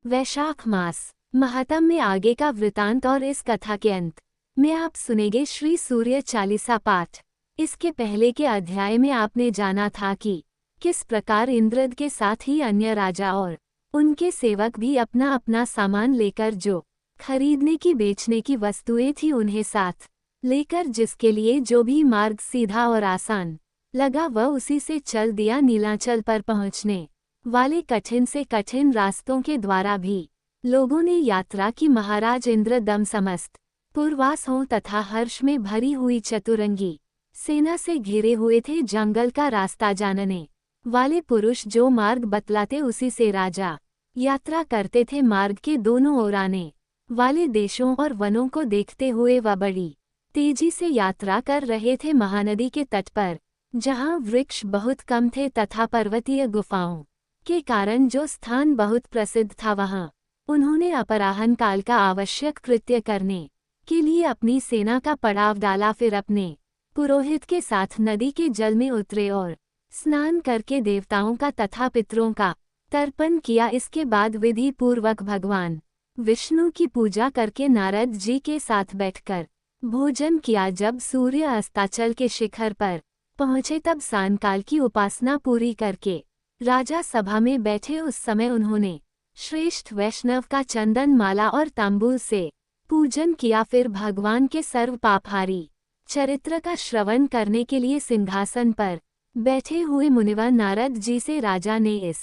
वैशाख मास महात्म में आगे का वृतांत और इस कथा के अंत में आप सुनेंगे श्री सूर्य चालीसा पाठ। इसके पहले के अध्याय में आपने जाना था कि किस प्रकार इंद्रद के साथ ही अन्य राजा और उनके सेवक भी अपना अपना सामान लेकर जो खरीदने की बेचने की वस्तुएं थी उन्हें साथ लेकर जिसके लिए जो भी मार्ग सीधा और आसान लगा वह उसी से चल दिया। नीलांचल पर पहुंचने वाले कठिन से कठिन रास्तों के द्वारा भी लोगों ने यात्रा की। महाराज इंद्रदम समस्त पूर्वास हों तथा हर्ष में भरी हुई चतुरंगी सेना से घिरे हुए थे। जंगल का रास्ता जानने वाले पुरुष जो मार्ग बतलाते उसी से राजा यात्रा करते थे। मार्ग के दोनों ओर आने वाले देशों और वनों को देखते हुए वह बड़ी तेजी से यात्रा कर रहे थे। महानदी के तट पर जहाँ वृक्ष बहुत कम थे तथा पर्वतीय गुफाओं के कारण जो स्थान बहुत प्रसिद्ध था वहाँ उन्होंने अपराह्न काल का आवश्यक कृत्य करने के लिए अपनी सेना का पड़ाव डाला। फिर अपने पुरोहित के साथ नदी के जल में उतरे और स्नान करके देवताओं का तथा पितरों का तर्पण किया। इसके बाद विधि पूर्वक भगवान विष्णु की पूजा करके नारद जी के साथ बैठकर भोजन किया। जब सूर्य अस्ताचल के शिखर पर पहुँचे तब सायंकाल की उपासना पूरी करके राजा सभा में बैठे। उस समय उन्होंने श्रेष्ठ वैष्णव का चंदन माला और तांबूल से पूजन किया। फिर भगवान के सर्व पापहारी चरित्र का श्रवण करने के लिए सिंहासन पर बैठे हुए मुनिवर नारद जी से राजा ने इस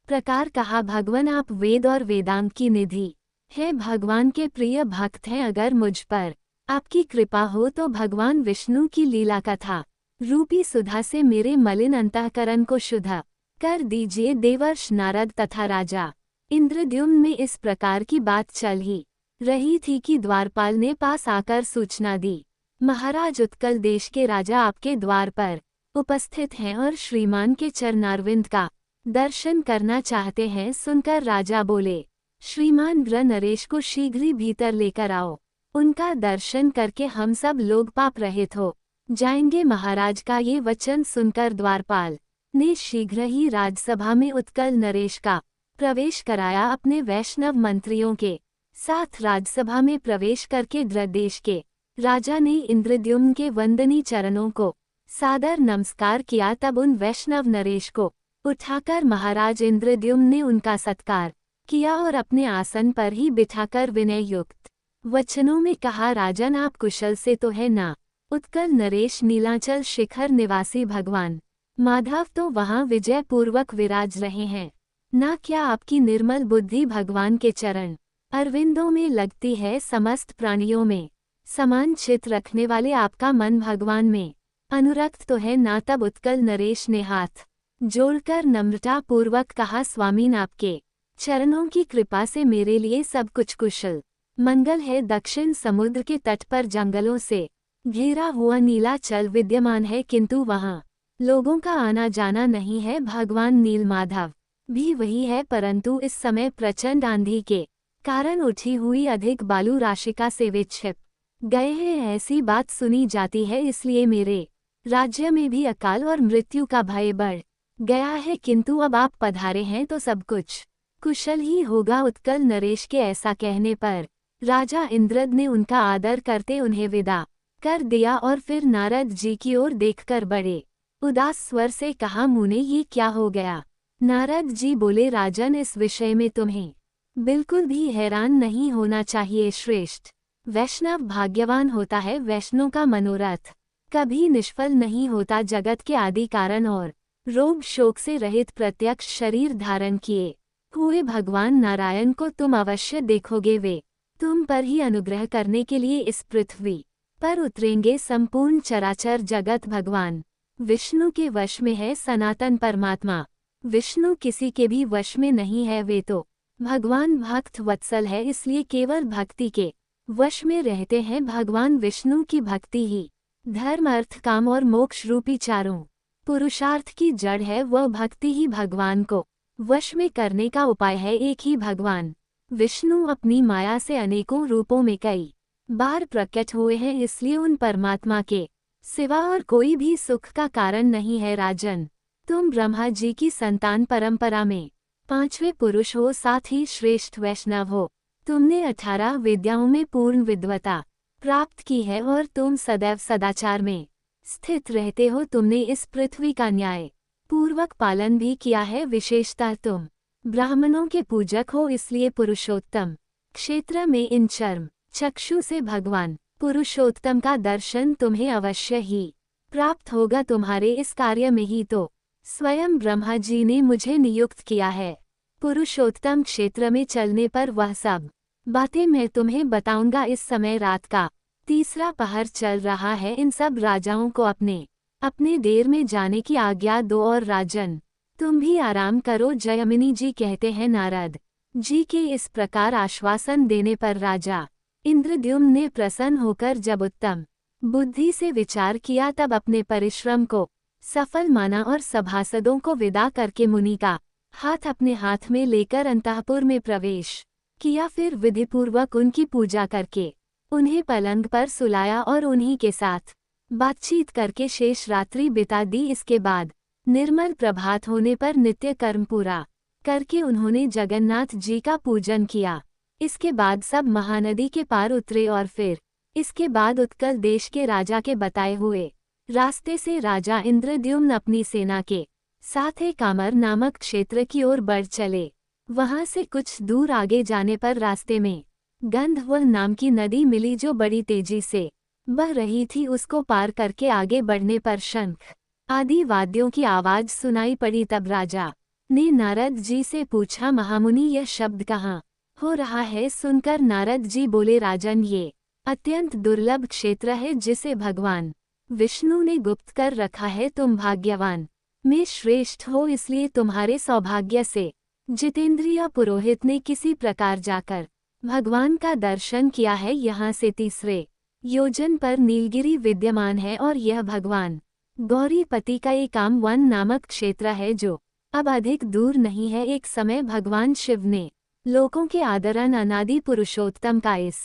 प्रकार कहा, भगवान आप वेद और वेदांग की निधि है, भगवान के प्रिय भक्त हैं। अगर मुझ पर आपकी कृपा हो तो भगवान विष्णु की लीला कथा रूपी सुधा से मेरे मलिन अंतःकरण को शुद्ध कर दीजिए। देवर्ष नारद तथा राजा इंद्रद्युम्न में इस प्रकार की बात चल ही रही थी कि द्वारपाल ने पास आकर सूचना दी, महाराज उत्कल देश के राजा आपके द्वार पर उपस्थित हैं और श्रीमान के चरणारविंद का दर्शन करना चाहते हैं। सुनकर राजा बोले, श्रीमान ग्रह नरेश को शीघ्र ही भीतर लेकर आओ, उनका दर्शन करके हम सब लोग पाप रहित हो जाएंगे। महाराज का ये वचन सुनकर द्वारपाल ने शीघ्र ही राजसभा में उत्कल नरेश का प्रवेश कराया। अपने वैष्णव मंत्रियों के साथ राजसभा में प्रवेश करके द्रदेश के राजा ने इंद्रद्युम्न के वंदनीय चरणों को सादर नमस्कार किया। तब उन वैष्णव नरेश को उठाकर महाराज इंद्रद्युम्न ने उनका सत्कार किया और अपने आसन पर ही बिठाकर विनय युक्त वचनों में कहा, राजन आप कुशल से तो है ना? उत्कल नरेश नीलांचल शिखर निवासी भगवान माधव तो वहाँ विजय पूर्वक विराज रहे हैं ना? क्या आपकी निर्मल बुद्धि भगवान के चरण अरविंदों में लगती है? समस्त प्राणियों में समान चित्त रखने वाले आपका मन भगवान में अनुरक्त तो है ना? तब उत्कल नरेश ने हाथ जोड़कर नम्रता पूर्वक कहा, स्वामीन आपके चरणों की कृपा से मेरे लिए सब कुछ कुशल मंगल है। दक्षिण समुद्र के तट पर जंगलों से घिरा हुआ नीलाचल विद्यमान है, किंतु वहाँ लोगों का आना जाना नहीं है। भगवान नीलमाधव भी वही है, परंतु इस समय प्रचंड आंधी के कारण उठी हुई अधिक बालू राशिका से वे छिप गए हैं, ऐसी बात सुनी जाती है। इसलिए मेरे राज्य में भी अकाल और मृत्यु का भय बढ़ गया है, किंतु अब आप पधारे हैं तो सब कुछ कुशल ही होगा। उत्कल नरेश के ऐसा कहने पर राजा इंद्रद ने उनका आदर करते उन्हें विदा कर दिया और फिर नारद जी की ओर देखकर बड़े उदास स्वर से कहा, मुने ये क्या हो गया? नारद जी बोले, राजन इस विषय में तुम्हें बिल्कुल भी हैरान नहीं होना चाहिए। श्रेष्ठ वैष्णव भाग्यवान होता है, वैष्णव का मनोरथ कभी निष्फल नहीं होता। जगत के आदि कारण और रोग शोक से रहित प्रत्यक्ष शरीर धारण किए हुए भगवान नारायण को तुम अवश्य देखोगे। वे तुम पर ही अनुग्रह करने के लिए इस पृथ्वी पर उतरेंगे। संपूर्ण चराचर जगत भगवान विष्णु के वश में है। सनातन परमात्मा विष्णु किसी के भी वश में नहीं है। वे तो भगवान भक्त वत्सल है, इसलिए केवल भक्ति के वश में रहते हैं। भगवान विष्णु की भक्ति ही धर्म अर्थ काम और मोक्ष रूपी चारों पुरुषार्थ की जड़ है। वह भक्ति ही भगवान को वश में करने का उपाय है। एक ही भगवान विष्णु अपनी माया से अनेकों रूपों में कई बार प्रकट हुए हैं, इसलिए उन परमात्मा के सिवा और कोई भी सुख का कारण नहीं है। राजन तुम ब्रह्मा जी की संतान परंपरा में पांचवें पुरुष हो, साथ ही श्रेष्ठ वैष्णव हो। तुमने 18 विद्याओं में पूर्ण विद्वता प्राप्त की है और तुम सदैव सदाचार में स्थित रहते हो। तुमने इस पृथ्वी का न्याय पूर्वक पालन भी किया है। विशेषतः तुम ब्राह्मणों के पूजक हो, इसलिए पुरुषोत्तम क्षेत्र में इन चर्म चक्षु से भगवान पुरुषोत्तम का दर्शन तुम्हें अवश्य ही प्राप्त होगा। तुम्हारे इस कार्य में ही तो स्वयं ब्रह्मा जी ने मुझे नियुक्त किया है। पुरुषोत्तम क्षेत्र में चलने पर वह सब बातें मैं तुम्हें बताऊंगा। इस समय रात का तीसरा पहर चल रहा है। इन सब राजाओं को अपने अपने देर में जाने की आज्ञा दो और राजन तुम भी आराम करो। जयमिनी जी कहते हैं, नारद जी के इस प्रकार आश्वासन देने पर राजा इंद्रद्युम्न ने प्रसन्न होकर जब उत्तम बुद्धि से विचार किया तब अपने परिश्रम को सफल माना और सभासदों को विदा करके मुनि का हाथ अपने हाथ में लेकर अंतःपुर में प्रवेश किया। फिर विधिपूर्वक उनकी पूजा करके उन्हें पलंग पर सुलाया और उन्हीं के साथ बातचीत करके शेष रात्रि बिता दी। इसके बाद निर्मल प्रभात होने पर नित्य कर्म पूरा करके उन्होंने जगन्नाथ जी का पूजन किया। इसके बाद सब महानदी के पार उतरे और फिर इसके बाद उत्कल देश के राजा के बताए हुए रास्ते से राजा इंद्रद्युम्न अपनी सेना के साथ कामर नामक क्षेत्र की ओर बढ़ चले। वहां से कुछ दूर आगे जाने पर रास्ते में गंधर्व नाम की नदी मिली जो बड़ी तेजी से बह रही थी। उसको पार करके आगे बढ़ने पर शंख आदि वाद्यों की आवाज सुनाई पड़ी। तब राजा ने नारद जी से पूछा, महामुनि यह शब्द कहाँ हो रहा है? सुनकर नारद जी बोले, राजन ये अत्यंत दुर्लभ क्षेत्र है जिसे भगवान विष्णु ने गुप्त कर रखा है। तुम भाग्यवान में श्रेष्ठ हो, इसलिए तुम्हारे सौभाग्य से जितेंद्रिय पुरोहित ने किसी प्रकार जाकर भगवान का दर्शन किया है। यहाँ से 3 योजन पर नीलगिरी विद्यमान है और यह भगवान गौरीपति का एकाम वन नामक क्षेत्र है जो अब अधिक दूर नहीं है। एक समय भगवान शिव ने लोकों के आदरण अनादि पुरुषोत्तम का इस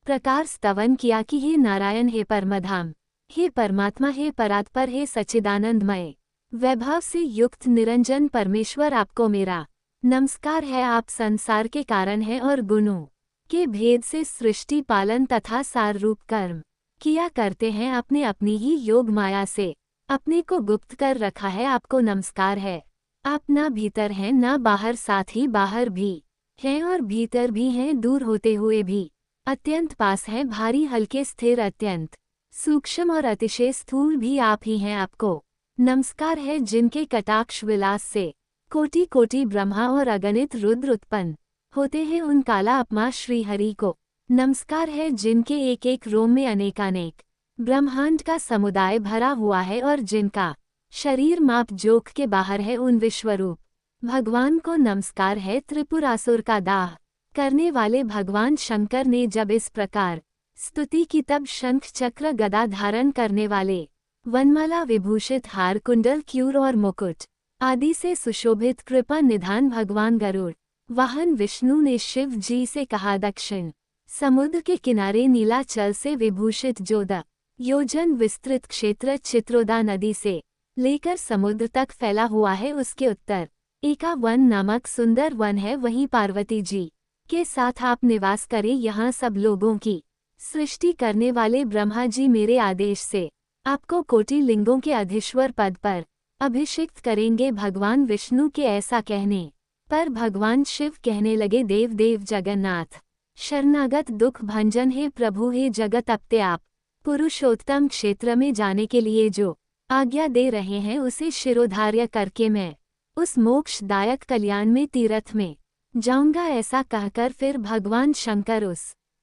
प्रकार स्तवन किया कि हे नारायण, हे परमधाम, हे परमात्मा, हे परात्पर, हे सच्चिदानंदमय वैभव से युक्त निरंजन परमेश्वर, आपको मेरा नमस्कार है। आप संसार के कारण हैं और गुणों के भेद से सृष्टि पालन तथा सार रूप कर्म किया करते हैं। आपने अपनी ही योग माया से अपने को गुप्त कर रखा है। आपको नमस्कार है। आप ना भीतर हैं ना बाहर, साथ ही बाहर भी हैं और भीतर भी हैं, दूर होते हुए भी अत्यंत पास हैं, भारी हल्के स्थिर, अत्यंत सूक्ष्म और अतिशय स्थूल भी आप ही हैं। आपको नमस्कार है जिनके कटाक्ष विलास से कोटि कोटि ब्रह्मा और अगणित रुद्र उत्पन्न होते हैं। उन काला अपमा श्री हरि को नमस्कार है जिनके एक एक रोम में अनेकानेक ब्रह्मांड का समुदाय भरा हुआ है और जिनका शरीर माप जोख के बाहर है। उन विश्वरूप भगवान को नमस्कार है। त्रिपुरासुर का दाह करने वाले भगवान शंकर ने जब इस प्रकार स्तुति की तब शंख चक्र गदा धारण करने वाले वनमाला विभूषित हार कुंडल क्यूर और मुकुट आदि से सुशोभित कृपा निधान भगवान गरुड़ वाहन विष्णु ने शिव जी से कहा, दक्षिण समुद्र के किनारे नीलाचल से विभूषित जो 10 योजन विस्तृत क्षेत्र चित्रोदा नदी से लेकर समुद्र तक फैला हुआ है, उसके उत्तर एका वन नामक सुंदर वन है। वहीं पार्वती जी के साथ आप निवास करें। यहाँ सब लोगों की सृष्टि करने वाले ब्रह्मा जी मेरे आदेश से आपको कोटि लिंगों के अधीश्वर पद पर अभिषिक्त करेंगे। भगवान विष्णु के ऐसा कहने पर भगवान शिव कहने लगे, देव देव जगन्नाथ शरणागत दुख भंजन, हे प्रभु, हे जगत अपते आप पुरुषोत्तम क्षेत्र में जाने के लिए जो आज्ञा दे रहे हैं उसे शिरोधार्य करके मैं उस मोक्षदायक कल्याण में तीर्थ में जाऊंगा। ऐसा कहकर फिर भगवान शंकर उस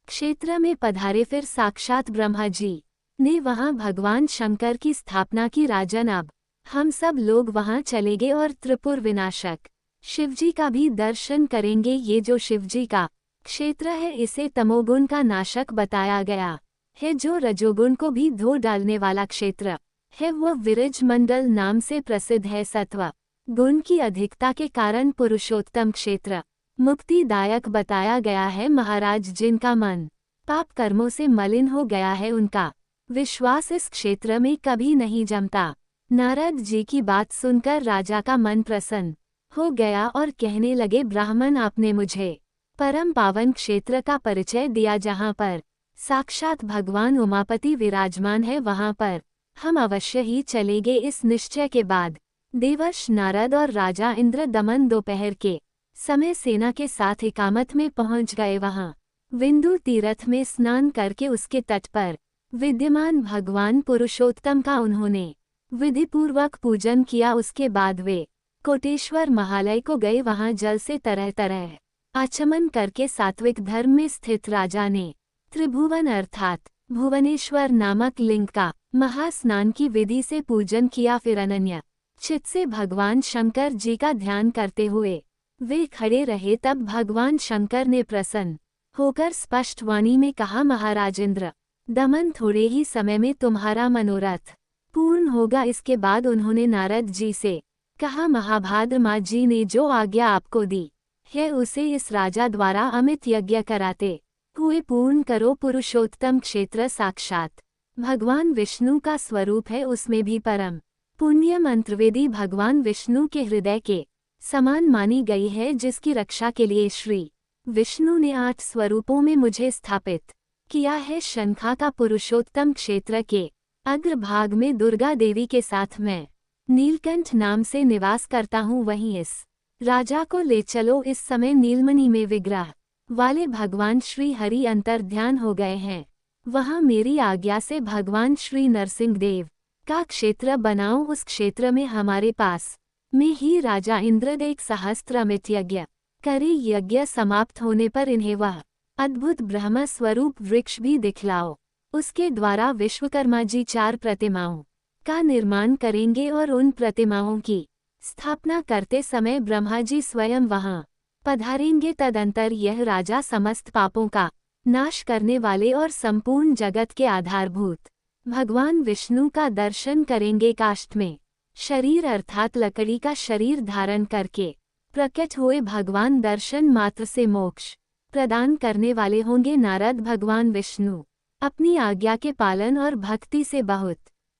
क्षेत्र में पधारे। फिर साक्षात ब्रह्मा जी ने वहां भगवान शंकर की स्थापना की। राजन, अब हम सब लोग वहां चलेंगे और त्रिपुर विनाशक शिवजी का भी दर्शन करेंगे। ये जो शिवजी का क्षेत्र है इसे तमोगुण का नाशक बताया गया है, जो रजोगुण को भी धो डालने वाला क्षेत्र है वह विरज मंडल नाम से प्रसिद्ध है। सत्व गुण की अधिकता के कारण पुरुषोत्तम क्षेत्र मुक्तिदायक बताया गया है। महाराज, जिनका मन पाप कर्मों से मलिन हो गया है उनका विश्वास इस क्षेत्र में कभी नहीं जमता। नारद जी की बात सुनकर राजा का मन प्रसन्न हो गया और कहने लगे, ब्राह्मण, आपने मुझे परम पावन क्षेत्र का परिचय दिया जहाँ पर साक्षात भगवान उमापति विराजमान है, वहाँ पर हम अवश्य ही चलेंगे। इस निश्चय के बाद देवर्ष नारद और राजा इंद्र दमन दोपहर के समय सेना के साथ एकामत में पहुंच गए। वहां विंदु तीर्थ में स्नान करके उसके तट पर विद्यमान भगवान पुरुषोत्तम का उन्होंने विधिपूर्वक पूजन किया। उसके बाद वे कोटेश्वर महालय को गए। वहां जल से तरह तरह आचमन करके सात्विक धर्म में स्थित राजा ने त्रिभुवन अर्थात भुवनेश्वर नामक लिंग का महास्नान की विधि से पूजन किया। फिर अनन्य चित्त से भगवान शंकर जी का ध्यान करते हुए वे खड़े रहे। तब भगवान शंकर ने प्रसन्न होकर स्पष्ट वाणी में कहा, महाराज इंद्र दमन, थोड़े ही समय में तुम्हारा मनोरथ पूर्ण होगा। इसके बाद उन्होंने नारद जी से कहा, महाभाद्र माँ जी ने जो आज्ञा आपको दी है उसे इस राजा द्वारा अमित यज्ञ कराते हुए पूर्ण करो। पुरुषोत्तम क्षेत्र साक्षात भगवान विष्णु का स्वरूप है, उसमें भी परम पुण्य मंत्रवेदी भगवान विष्णु के हृदय के समान मानी गई है, जिसकी रक्षा के लिए श्री विष्णु ने 8 स्वरूपों में मुझे स्थापित किया है। शंखा का पुरुषोत्तम क्षेत्र के अग्रभाग में दुर्गा देवी के साथ मैं नीलकंठ नाम से निवास करता हूँ। वहीं इस राजा को ले चलो। इस समय नीलमणि में विग्रह वाले भगवान श्री हरि अंतर ध्यान हो गए हैं। वहां मेरी आज्ञा से भगवान श्री नरसिंह देव का क्षेत्र बनाओ। उस क्षेत्र में हमारे पास में ही राजा इंद्र एक सहस्त्रमित यज्ञ करे। यज्ञ समाप्त होने पर इन्हें वह अद्भुत ब्रह्म स्वरूप वृक्ष भी दिखलाओ। उसके द्वारा विश्वकर्मा जी 4 प्रतिमाओं का निर्माण करेंगे और उन प्रतिमाओं की स्थापना करते समय ब्रह्मा जी स्वयं वहां पधारेंगे। तदंतर यह राजा समस्त पापों का नाश करने वाले और संपूर्ण जगत के आधारभूत भगवान विष्णु का दर्शन करेंगे। काष्ठ में शरीर अर्थात लकड़ी का शरीर धारण करके प्रकट हुए भगवान दर्शन मात्र से मोक्ष प्रदान करने वाले होंगे। नारद भगवान विष्णु अपनी आज्ञा के पालन और भक्ति से बहुत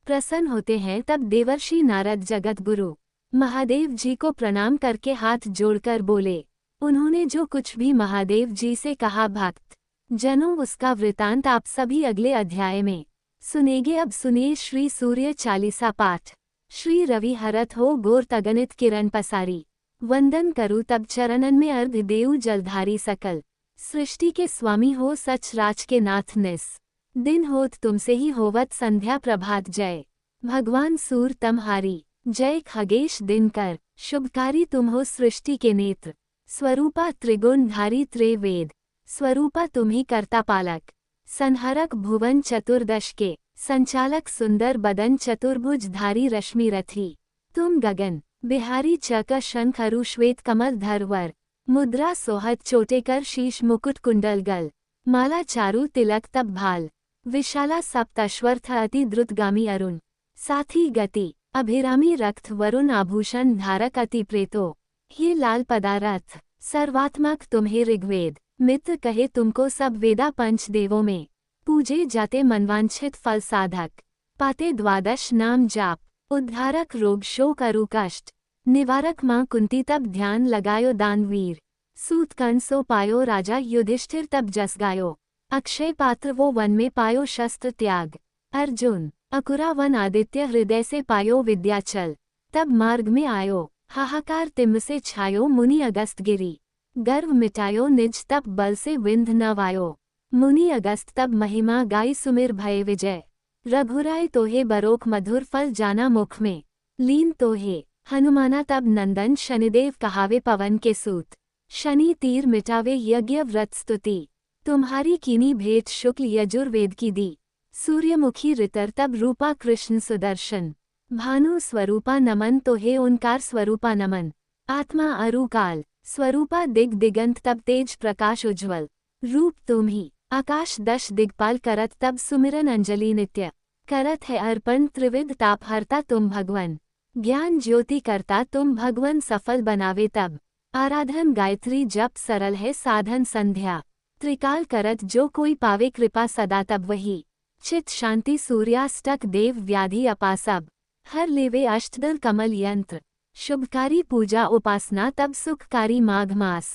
प्रसन्न होते हैं। तब देवर्षि नारद जगत गुरु महादेव जी को प्रणाम करके हाथ जोड़कर बोले। उन्होंने जो कुछ भी महादेव जी से कहा भक्त जनों, उसका वृतांत आप सभी अगले अध्याय में सुनेंगे। अब सुनिए श्री सूर्य चालीसा पाठ। श्री रवि हरत हो गोर तगनित किरण पसारी, वंदन करु तब चरणन में अर्घ देऊ जलधारी। सकल सृष्टि के स्वामी हो सच राज के नाथ, निस दिन होत तुमसे ही होवत संध्या प्रभात। जय भगवान सूर तमहारी, जय खगेश दिनकर, शुभकारी तुम हो सृष्टि के नेत्र। स्वरूपा त्रिगुणधारी त्रिवेद, स्वरूपा तुम्ही कर्ता पालक। संहरक भुवन चतुर्दश के, संचालक सुंदर बदन चतुर्भुजधारी रश्मि रथी। तुम गगन बिहारी चक शंख अरु श्वेत कमल धरवर, मुद्रा सोहत चोटेकर शीश मुकुट कुंडल गल, माला चारु तिलक तब भाल। विशाला सप्तश्वर्थ अति द्रुतगामी अरुण, साथी गति अभिरामी रक्त वरुण आभूषण धारक अति प्रेतो। ये लाल पदारथ सर्वात्मक तुम्हें ऋग्वेद मित्र कहे। तुमको सब वेदा पंच देवों में पूजे जाते। मनवांछित फल साधक पाते 12 नाम जाप। उद्धारक रोग शोक अरु कष्ट, निवारक माँ कुंती तब ध्यान लगायो। दानवीर सूत कंसो पायो, राजा युधिष्ठिर तब जस गायो। अक्षय पात्र वो वन में पायो, शस्त्र त्याग। अर्जुन अकुरा वन आदित्य हृदय से पायो। विद्याचल तब मार्ग में आयो, हाहाकार तिम्म से छायो। मुनि अगस्त गिरी गर्व मिटायो, निज तप बल से विंध न वायो। मुनि अगस्त तब महिमा गाई, सुमिर भय विजय। रघुराय तोहे बरोक मधुर फल जाना, मुख में लीन तोहे। हनुमाना तब नंदन शनिदेव कहावे, पवन के सूत। शनि तीर मिटावे यज्ञ व्रत स्तुति, तुम्हारी कीनी भेंट शुक्ल यजुर्वेद की दी। सूर्यमुखी ऋतर तब रूपा कृष्ण सुदर्शन, भानु स्वरूपा नमन तोहे। ओंकार स्वरूपा नमन, आत्मा अरुकाल स्वरूपा। दिग दिगंत तब तेज प्रकाश उज्ज्वल, रूप तुम ही। आकाश 10 दिग्पाल करत तब सुमिरन, अंजलि नित्य करत है अर्पण। त्रिविध ताप हरता तुम भगवन, ज्ञान ज्योति करता तुम भगवन। सफल बनावे तब आराधन, गायत्री जप सरल है साधन। संध्या त्रिकाल करत जो कोई पावे, कृपा सदा तब वही। चित शांति सूर्याष्टक देव व्याधि अपासब, हर लेवे अष्टदल कमल यंत्र। शुभकारी पूजा उपासना तब सुखकारी माघ मास।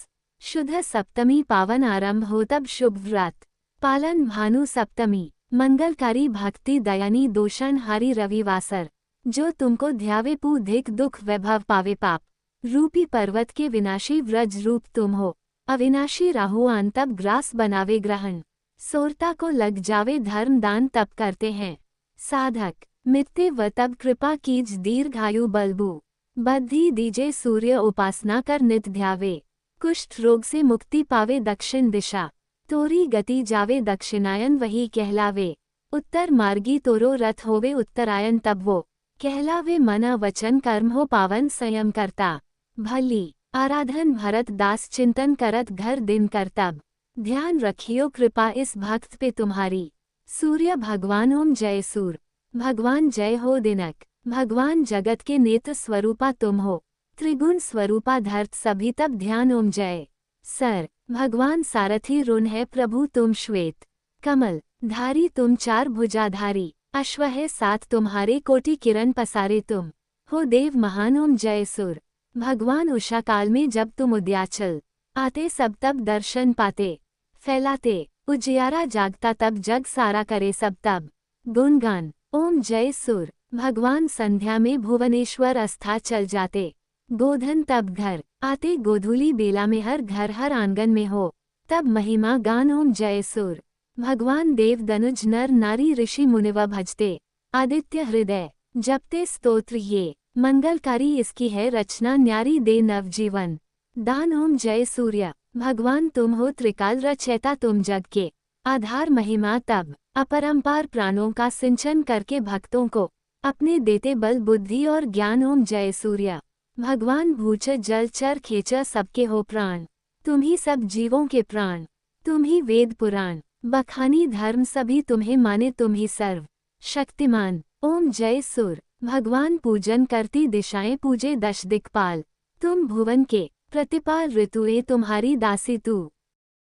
शुद्ध सप्तमी पावन आरंभ हो तब शुभ व्रत पालन भानु सप्तमी। मंगलकारी भक्ति दयानी दोषणहारी रविवासर। जो तुमको ध्यावे पूधिक दुख वैभव पावे पाप रूपी पर्वत के विनाशी व्रज रूप तुम हो। अविनाशी राहुआन तब ग्रास बनावे ग्रहण। सोरता को लग जावे धर्म दान तब करते हैं साधक। मित्ते व तब कृपा कीज दीर्घायु बलबू। बद्धि दीजे सूर्य उपासना कर नित ध्यावे। कुष्ठ रोग से मुक्ति पावे दक्षिण दिशा। तोरी गति जावे दक्षिणायन वही कहलावे। उत्तर मार्गी तोरो रथ होवे उत्तरायण तब वो कहलावे। मना वचन कर्म हो पावन संयम करता। भली आराधन भरत दास चिंतन करत घर दिन करतब। ध्यान रखियो कृपा इस भक्त पे तुम्हारी। सूर्य भगवान ओम जय सूर। भगवान जय हो दिनक। भगवान जगत के नेत्र स्वरूपा तुम हो। त्रिगुण स्वरूपा धर्त सभी तब ध्यान ओम जय सर। भगवान सारथी ऋण है प्रभु तुम श्वेत कमल धारी तुम चार भुजाधारी। अश्व है साथ तुम्हारे कोटि किरण पसारे तुम हो देव महान ओम जय सुर। भगवान उषा काल में जब तुम उद्याचल आते सब तब दर्शन पाते फैलाते। उजियारा जागता तब जग सारा करे सब तब गुणगान ओम जय सुर। भगवान संध्या में भुवनेश्वर अस्था चल जाते। गोधन तब घर आते गोधूली बेला में हर घर हर आंगन में हो तब महिमा गान ओम जय सुर। भगवान देव दनुज नर नारी ऋषि मुनिव भजते। आदित्य हृदय जपते स्तोत्र ये मंगलकारी इसकी है रचना न्यारी दे नवजीवन दान ओम जय सूर्य। भगवान तुम हो त्रिकाल रचयिता तुम जग के आधार। महिमा तब अपरंपार प्राणों का सिंचन करके भक्तों को अपने देते बल बुद्धि और ज्ञान ओम जय सूर्य। भगवान भूच जल चर खेच सबके हो प्राण। तुम ही सब जीवों के प्राण। तुम ही वेद पुराण बखानी धर्म सभी तुम्हें माने। तुम ही सर्व शक्तिमान ओम जय सुर। भगवान पूजन करती दिशाएं पूजे दश दिक्पाल। तुम भुवन के प्रतिपाल ऋतुए तुम्हारी दासी तू।